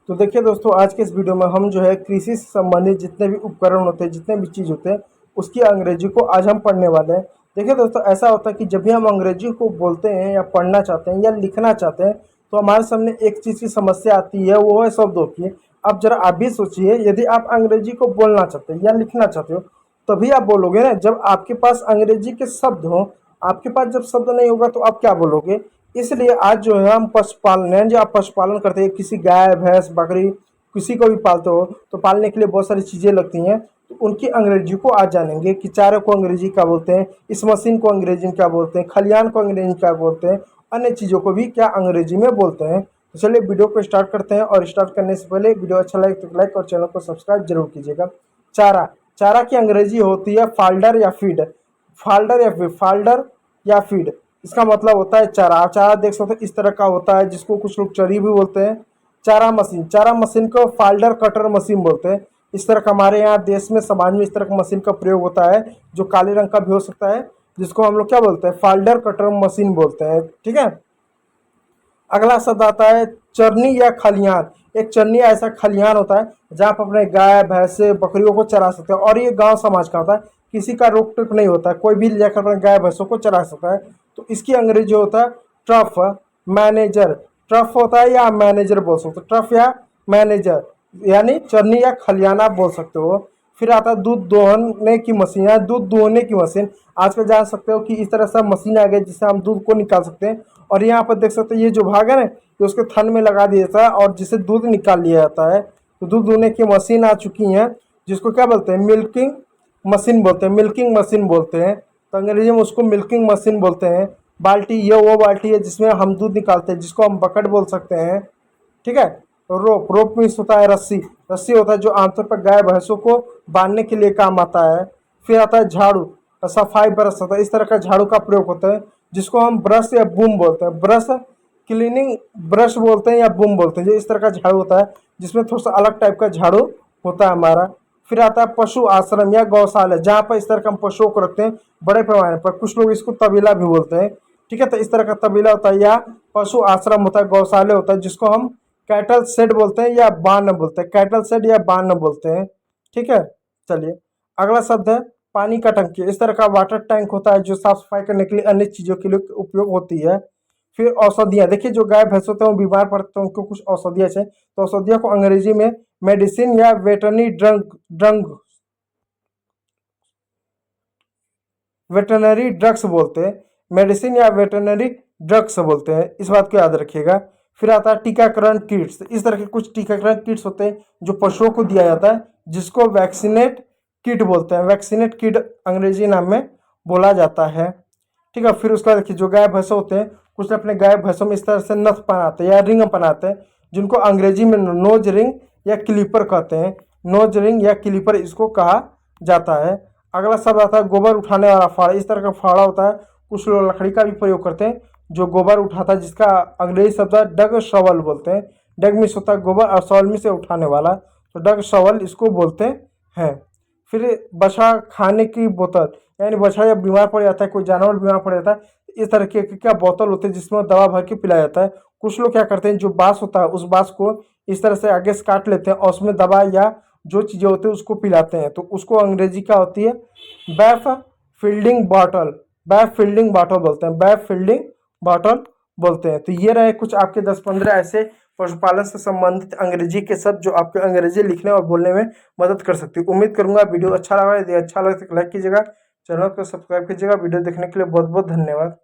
तो देखिए दोस्तों, आज के इस वीडियो में हम जो है कृषि से संबंधित जितने भी उपकरण होते हैं, जितने भी चीज़ होते हैं, उसकी अंग्रेजी को आज हम पढ़ने वाले हैं। देखिए दोस्तों, ऐसा होता है कि जब भी हम अंग्रेजी को बोलते हैं या पढ़ना चाहते हैं या लिखना चाहते हैं, तो हमारे सामने एक चीज़ की समस्या आती है, वो है शब्दों की। अब जरा आप भी सोचिए, यदि आप अंग्रेजी को बोलना चाहते हैं या लिखना चाहते हो, तभी आप बोलोगे ना। जब आपके पास अंग्रेजी के शब्द हों, आपके पास जब शब्द नहीं होगा तो आप क्या बोलोगे। इसलिए आज जो है हम पशुपालन है, जो आप पशुपालन करते हैं, किसी गाय भैंस बकरी किसी को भी पालते हो, तो पालने के लिए बहुत सारी चीज़ें लगती हैं। तो उनकी अंग्रेजी को आज जानेंगे कि चारे को अंग्रेजी क्या बोलते हैं, इस मशीन को अंग्रेजी में क्या बोलते हैं, खलियान को अंग्रेजी में क्या बोलते हैं, अन्य चीज़ों को भी क्या अंग्रेजी में बोलते हैं। तो चलिए वीडियो को स्टार्ट करते हैं। और स्टार्ट करने से पहले वीडियो अच्छा लगे तो लाइक और चैनल को सब्सक्राइब जरूर कीजिएगा। चारा चारा की अंग्रेजी होती है फाल्डर या फीड। फाल्डर या फीड, इसका मतलब होता है चारा। चारा देख सकते हो इस तरह का होता है, जिसको कुछ लोग चरी भी बोलते हैं। चारा मशीन को फाल्डर कटर मशीन बोलते हैं। इस तरह का हमारे यहाँ देश में समाज में इस तरह का मशीन का प्रयोग होता है, जो काले रंग का भी हो सकता है, जिसको हम लोग क्या बोलते हैं, फाल्डर कटर मशीन बोलते हैं। ठीक है। अगला शब्द आता है चरनी या खलिहान। एक चरनी ऐसा खलिहान होता है जहाँ आप अपने गाय भैंस बकरियों को चरा सकते हो, और ये गांव समाज का होता है, किसी का रोक टोक नहीं होता है, कोई भी जाकर अपने गाय भैंसों को चरा सकता है। तो इसकी अंग्रेजी होता है ट्रफ मैनेजर। ट्रफ होता है या मैनेजर बोल सकते हो, ट्रफ या मैनेजर, यानी चरनी या खलिहान आप बोल सकते हो। फिर आता है दूध दोहने की मशीन या दूध दोहने की मशीन। आजकल जान सकते हो कि इस तरह से मशीन आ गई जिससे हम दूध को निकाल सकते हैं। और यहाँ पर देख सकते हैं ये जो भाग है ना, ये उसके थन में लगा दिया जाता है और जिससे दूध निकाल लिया जाता है। तो दूध दोहने की मशीन आ चुकी हैं, जिसको क्या बोलते हैं, मिल्किंग मशीन बोलते हैं, मिल्किंग मशीन बोलते हैं। तो अंग्रेजी में उसको मिल्किंग मशीन बोलते हैं। बाल्टी, ये वो बाल्टी है जिसमें हम दूध निकालते हैं, जिसको हम बकेट बोल सकते हैं। ठीक है। तो रोप मीन्स होता है रस्सी। रस्सी होता है जो आमतौर पर गाय भैंसों को बांधने के लिए काम आता है। फिर आता है झाड़ू, सफाई ब्रश होता है। इस तरह का झाड़ू का प्रयोग होता है, जिसको हम ब्रश या बूम बोलते हैं। ब्रश क्लीनिंग ब्रश बोलते हैं या बूम बोलते हैं। जो इस तरह का झाड़ू होता है, जिसमें थोड़ा सा अलग टाइप का झाड़ू होता है हमारा। फिर आता है पशु आश्रम या गौशाला, जहाँ पर इस तरह का हम पशुओं को रखते हैं बड़े पैमाने पर। कुछ लोग इसको तबेला भी बोलते हैं। ठीक है। तो इस तरह का तबेला होता है या पशु आश्रम होता है, गौशाले होता है, जिसको हम कैटल शेड बोलते हैं या बान बोलते हैं। कैटल शेड या बान बोलते हैं। ठीक है। चलिए अगला शब्द है पानी का टंकी। इस तरह का वाटर टैंक होता है, जो साफ सफाई करने के लिए अन्य चीज़ों के लिए उपयोग होती है। फिर औषधियाँ, देखिए जो गाय भैंस होते हैं वो बीमार पड़ते हैं, उनको कुछ औषधियाँ चाहिए, तो औषधियों को अंग्रेजी में मेडिसिन या वेटरनरी ड्रग वेटरनरी ड्रग्स बोलते हैं। मेडिसिन या वेटरनरी ड्रग्स बोलते हैं, इस बात को याद रखिएगा। फिर आता है टीकाकरण किट्स। इस तरह के कुछ टीकाकरण किट्स होते हैं जो पशुओं को दिया जाता है, जिसको वैक्सीनेट किट बोलते हैं। वैक्सीनेट किट अंग्रेजी नाम में बोला जाता है। ठीक है। फिर उसका देखिए जो गाय भैंसों होते हैं, कुछ अपने गाय भैंसों में इस तरह से नथ बनाते हैं या रिंग बनाते हैं, जिनको अंग्रेजी में नोज रिंग या क्लीपर कहते हैं। नोज रिंग या क्लीपर इसको कहा जाता है। अगला शब्द आता है गोबर उठाने वाला फाड़ा। इस तरह का फाड़ा होता है, कुछ लोग लकड़ी का भी प्रयोग करते हैं, जो गोबर उठाता है, जिसका अंग्रेजी शब्द है डग शवल बोलते हैं। डग मीन्स होता है गोबर और शवल मीन्स से उठाने वाला, तो डग शवल इसको बोलते हैं। फिर बछड़ा खाने की बोतल, यानी बछड़ा जब बीमार पड़ जाता है, कोई जानवर बीमार पड़ जाता है, इस तरह के क्या बोतल होते हैं जिसमें दवा भर के पिलाया जाता है। कुछ लोग क्या करते हैं, जो बांस होता है उस बांस को इस तरह से आगे से काट लेते हैं और उसमें दवा या जो चीज़ें होती है उसको पिलाते हैं, तो उसको अंग्रेजी क्या होती है, BAIF fielding bottle. BAIF fielding bottle बोलते हैं, बैफ फील्डिंग बॉटल बोलते हैं। तो ये रहे कुछ आपके 10-15 ऐसे पशुपालन से संबंधित अंग्रेजी के शब्द, जो आपके अंग्रेजी लिखने और बोलने में मदद कर सकती है। उम्मीद करूंगा वीडियो अच्छा लगा। यदि अच्छा लगे तो लाइक कीजिएगा, चैनल को सब्सक्राइब कीजिएगा। वीडियो देखने के लिए बहुत बहुत धन्यवाद।